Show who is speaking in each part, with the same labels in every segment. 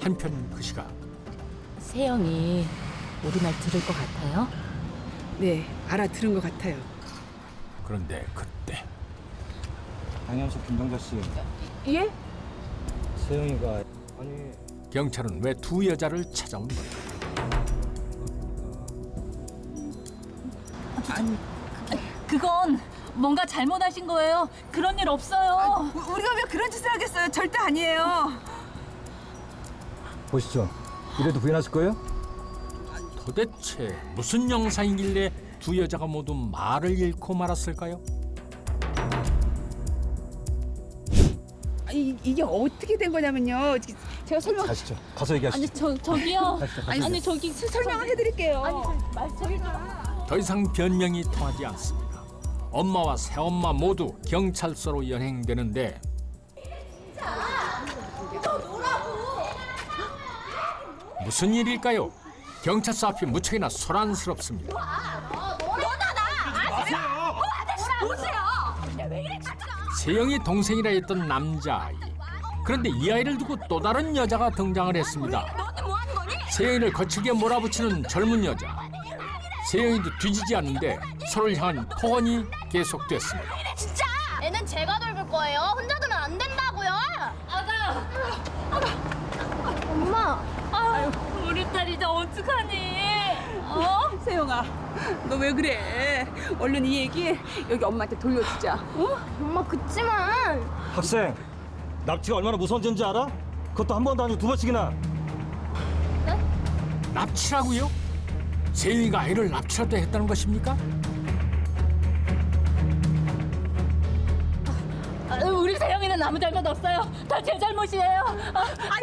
Speaker 1: 한편 그 시각
Speaker 2: 세영이 우리 말 들을 것 같아요?
Speaker 3: 네, 알아들은 것 같아요.
Speaker 1: 그런데 그때
Speaker 4: 강현수 김정자 씨,
Speaker 3: 예?
Speaker 4: 세영이가 아니
Speaker 1: 경찰은 왜 두 여자를 찾아온 걸까?
Speaker 5: 그건 뭔가 잘못하신 거예요. 그런 일 없어요.
Speaker 3: 우리가 왜 그런 짓을 하겠어요? 절대 아니에요.
Speaker 4: 보시죠. 이래도 부인하실 거예요?
Speaker 1: 도대체 무슨 영상이길래 두 여자가 모두 말을 잃고 말았을까요?
Speaker 3: 이게 어떻게 된 거냐면요. 제가 설명
Speaker 4: 가시죠. 가서 얘기하시죠.
Speaker 5: 저기요.
Speaker 4: 가시죠.
Speaker 5: 저기
Speaker 3: 설명을 해드릴게요.
Speaker 5: 말씀이
Speaker 1: 더 이상 변명이 통하지 않습니다. 엄마와 새엄마 모두 경찰서로 연행되는데 무슨 일일까요? 경찰서 앞이 무척이나 소란스럽습니다. 세영이 동생이라 했던 남자아이. 그런데 이 아이를 두고 또 다른 여자가 등장을 했습니다. 세영이를 거칠게 몰아붙이는 젊은 여자. 세영이도 뒤지지 않는데 서로를 향한 폭언이 계속됐습니다.
Speaker 6: 애는 제가 돌볼 거예요. 혼자 두면 안 된다고요. 엄마.
Speaker 5: 아유, 우리 딸 이제 어떡하니? 어?
Speaker 3: 세영아, 너 왜 그래? 얼른 이 얘기 여기 엄마한테 돌려주자.
Speaker 6: 엄마 그치만.
Speaker 4: 학생, 납치가 얼마나 무서운 짓인지 알아? 그것도 한 번도 아니고 두 번씩이나.
Speaker 1: 납치라고요? 세영이가 아이를 납치라도 했다는 것입니까?
Speaker 5: 우리 세영이는 아무 잘못 없어요. 다 제 잘못이에요.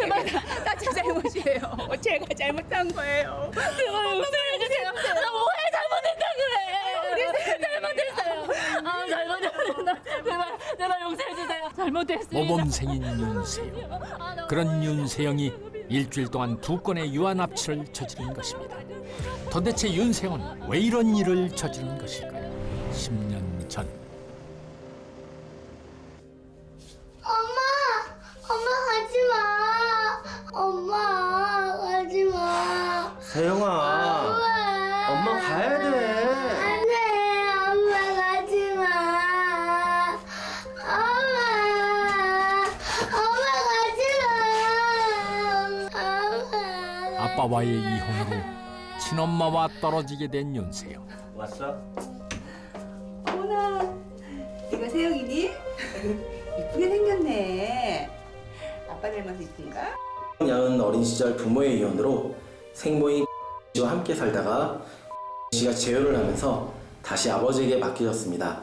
Speaker 5: 제발,
Speaker 3: 나제 잘못이에요. 제가 잘못한 거예요.
Speaker 5: 제발 용서해주세요. 왜 잘못했다 그래? 잘못했어요. 제발 용서해주세요. 잘못했습니다.
Speaker 1: 모범생인 윤세영. 그런 윤세영이 일주일 동안 2건의 유아 납치를 저지른 것입니다. 도대체 윤세영은 왜 이런 일을 저지른 것일까요? 10년 전
Speaker 6: 엄마 가지 마.
Speaker 7: 세영아,
Speaker 6: 왜?
Speaker 7: 엄마 가야 돼.
Speaker 6: 안 돼. 엄마 가지 마. 엄마 가지 마.
Speaker 1: 아빠와의 이혼으로 친엄마와 떨어지게 된 윤세영.
Speaker 7: 왔어?
Speaker 3: 어머나, 네가 세영이니? 이쁘게 생겼네. 아빠 닮아서 이쁜가?
Speaker 7: 양은 어린 시절 부모의 이혼으로 생모인 씨와 함께 살다가 씨가 재혼을 하면서 다시 아버지에게 맡겨졌습니다.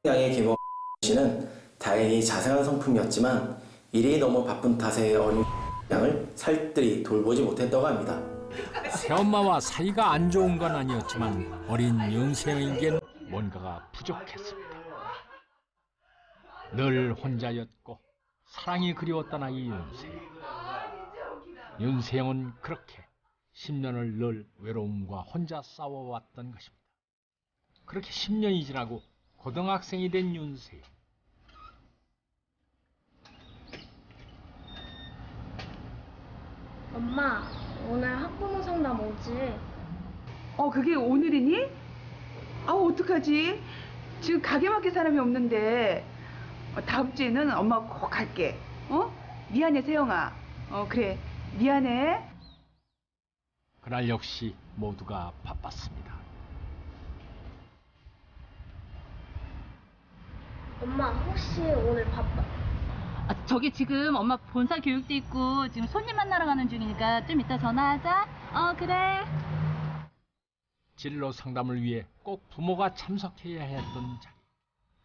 Speaker 7: 양의 계모 씨는 다행히 자상한 성품이었지만 일이 너무 바쁜 탓에 어린 양을 살뜰히 돌보지 못했다고 합니다.
Speaker 1: 새엄마와 사이가 안 좋은 건 아니었지만 어린 윤세영에겐 뭔가가 부족했습니다. 늘 혼자였고 사랑이 그리웠던 아이 윤세영. 윤세영은 그렇게 10년을 늘 외로움과 혼자 싸워왔던 것입니다. 그렇게 10년이 지나고 고등학생이 된 윤세영.
Speaker 6: 엄마, 오늘 학부모 상담 오지?
Speaker 3: 그게 오늘이니? 어떡하지? 지금 가게 맡길 사람이 없는데 다음 주에는 엄마 꼭 갈게. 미안해, 세영아. 그래, 미안해.
Speaker 1: 그날 역시 모두가 바빴습니다.
Speaker 6: 엄마, 혹시 오늘 바빠?
Speaker 5: 저기 지금 엄마 본사 교육도 있고 지금 손님 만나러 가는 중이니까 좀 이따 전화하자. 그래.
Speaker 1: 진로 상담을 위해 꼭 부모가 참석해야 했던 자리.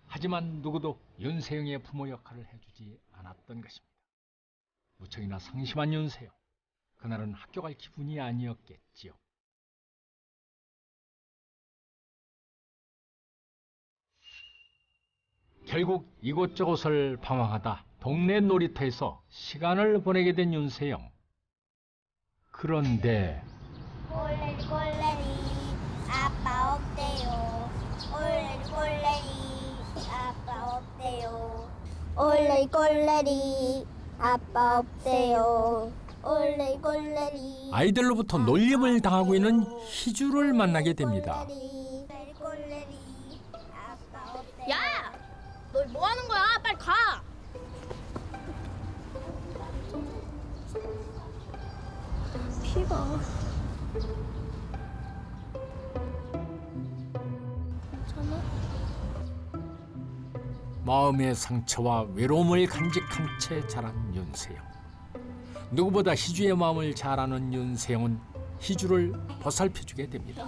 Speaker 1: 하지만 누구도 윤세영의 부모 역할을 해주지 않았던 것입니다. 무척이나 상심한 윤세영. 그날은 학교 갈 기분이 아니었겠지요. 결국 이곳저곳을 방황하다 동네 놀이터에서 시간을 보내게 된 윤세영. 그런데
Speaker 6: 꼴레리 아빠 없대요. 꼴레리 아빠 없대요. 꼴레리
Speaker 8: 아빠 없대요. 꼴레꼴레리.
Speaker 1: 아이들로부터 놀림을 당하고 있는 희주를 만나게 됩니다.
Speaker 8: 꼴레꼴레리. 아빠 없대요.
Speaker 6: 야! 너 뭐 하는 거야? 빨리 가! 피가. 괜찮아?
Speaker 1: 마음의 상처와 외로움을 간직한 채 자란 윤세영. 누구보다 희주의 마음을 잘 아는 윤세영은 희주를 보살펴주게 됩니다.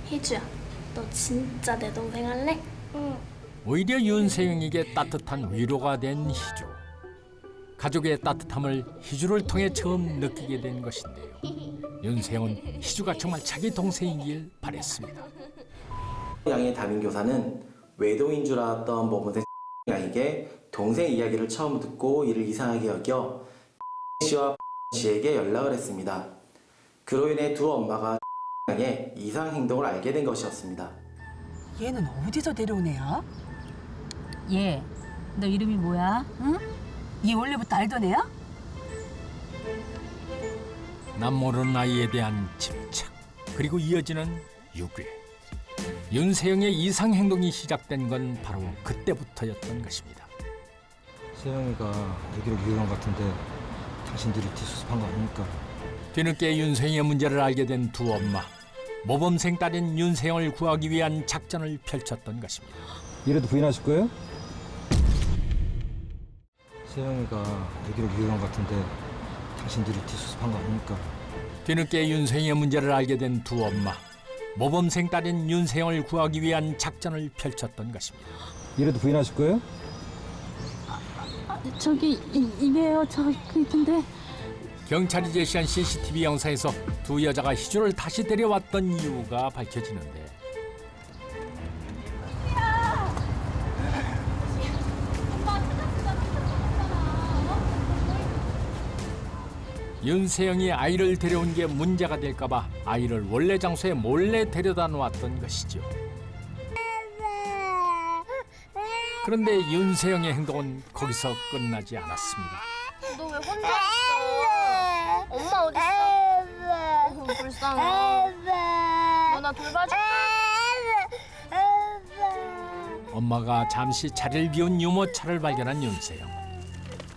Speaker 6: 희주야, 너 진짜 내 동생 할래?
Speaker 1: 오히려 윤세영에게 따뜻한 위로가 된 희주. 가족의 따뜻함을 희주를 통해 처음 느끼게 된 것인데요. 윤세영은 희주가 정말 자기 동생이길 바랬습니다.
Speaker 7: 양의 담임 교사는 외동인 줄 알았던 모범생 양에게 동생 이야기를 처음 듣고 이를 이상하게 여겨 씨와 씨에게 연락을 했습니다. 그로 인해 두 엄마가 양의 이상 행동을 알게 된 것이었습니다.
Speaker 3: 얘는 어디서 데려온 애야?
Speaker 5: 얘, 너 이름이 뭐야? 응?
Speaker 3: 얘 원래부터 알던 애야?
Speaker 1: 남모르는 아이에 대한 집착, 그리고 이어지는 유괴. 윤세영의 이상 행동이 시작된 건 바로 그때부터였던 것입니다.
Speaker 4: 세영이가 애기를 미워한 것 같은데 당신들이 뒷수습한 거 아닙니까?
Speaker 1: 뒤늦게 윤세영의 문제를 알게 된 두 엄마. 모범생 딸인 윤세영을 구하기 위한 작전을 펼쳤던 것입니다.
Speaker 4: 이래도 부인하실 거예요? 세영이가 애기를 미워한 것 같은데 당신들이 뒷수습한 거 아닙니까?
Speaker 1: 뒤늦게 윤세영의 문제를 알게 된 두 엄마. 모범생 딸인 윤세영을 구하기 위한 작전을 펼쳤던 것입니다.
Speaker 4: 이래도 부인하실 거예요?
Speaker 2: 저기 이게요. 근데
Speaker 1: 경찰이 제시한 CCTV 영상에서 두 여자가 희주를 다시 데려왔던 이유가 밝혀지는데 윤세영이 아이를 데려온 게 문제가 될까 봐 아이를 원래 장소에 몰래 데려다 놓았던 것이죠. 그런데 윤세영의 행동은 거기서 끝나지 않았습니다.
Speaker 6: 너 왜 혼자 있어? 엄마 어딨어? 불쌍해. 너 나 돌봐줄게.
Speaker 1: 엄마가 잠시 자리를 비운 유모차를 발견한 윤세영.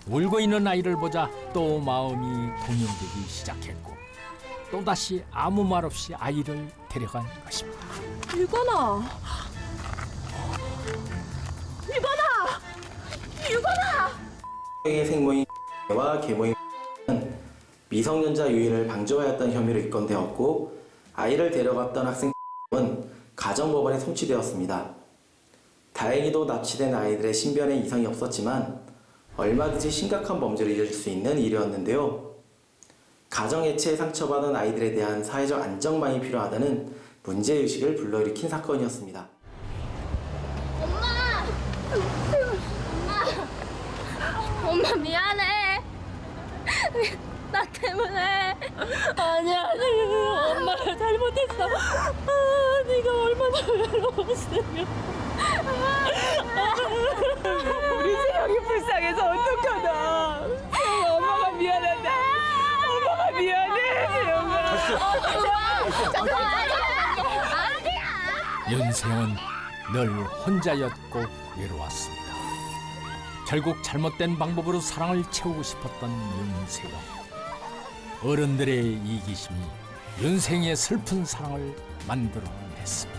Speaker 1: 울고 있는 아이를 보자 또 마음이 동요되기 시작했고 또다시 아무 말 없이 아이를 데려간 것입니다.
Speaker 3: 유건아.
Speaker 7: 세영의 생모인 와 계모인 미성년자 유인을 방조하였던 혐의로 입건되었고 아이를 데려갔던 학생은 가정법원에 송치되었습니다. 다행히도 납치된 아이들의 신변에 이상이 없었지만 얼마든지 심각한 범죄를 이어질 수 있는 일이었는데요. 가정해체에 상처받은 아이들에 대한 사회적 안정망이 필요하다는 문제의식을 불러일으킨 사건이었습니다.
Speaker 6: 엄마 미안해. 나 때문에.
Speaker 2: 아니야. 엄마가 잘못했어. 네가 얼마나 외로웠으면.
Speaker 3: 우리 세영이 불쌍해서 어떡하나. 세영아, 엄마가 미안하다. 엄마가 미안해, 세영아.
Speaker 1: 윤세영은 늘 혼자였고 외로웠습니다. 결국 잘못된 방법으로 사랑을 채우고 싶었던 윤세영. 어른들의 이기심이 윤세영의 슬픈 사랑을 만들어냈습니다.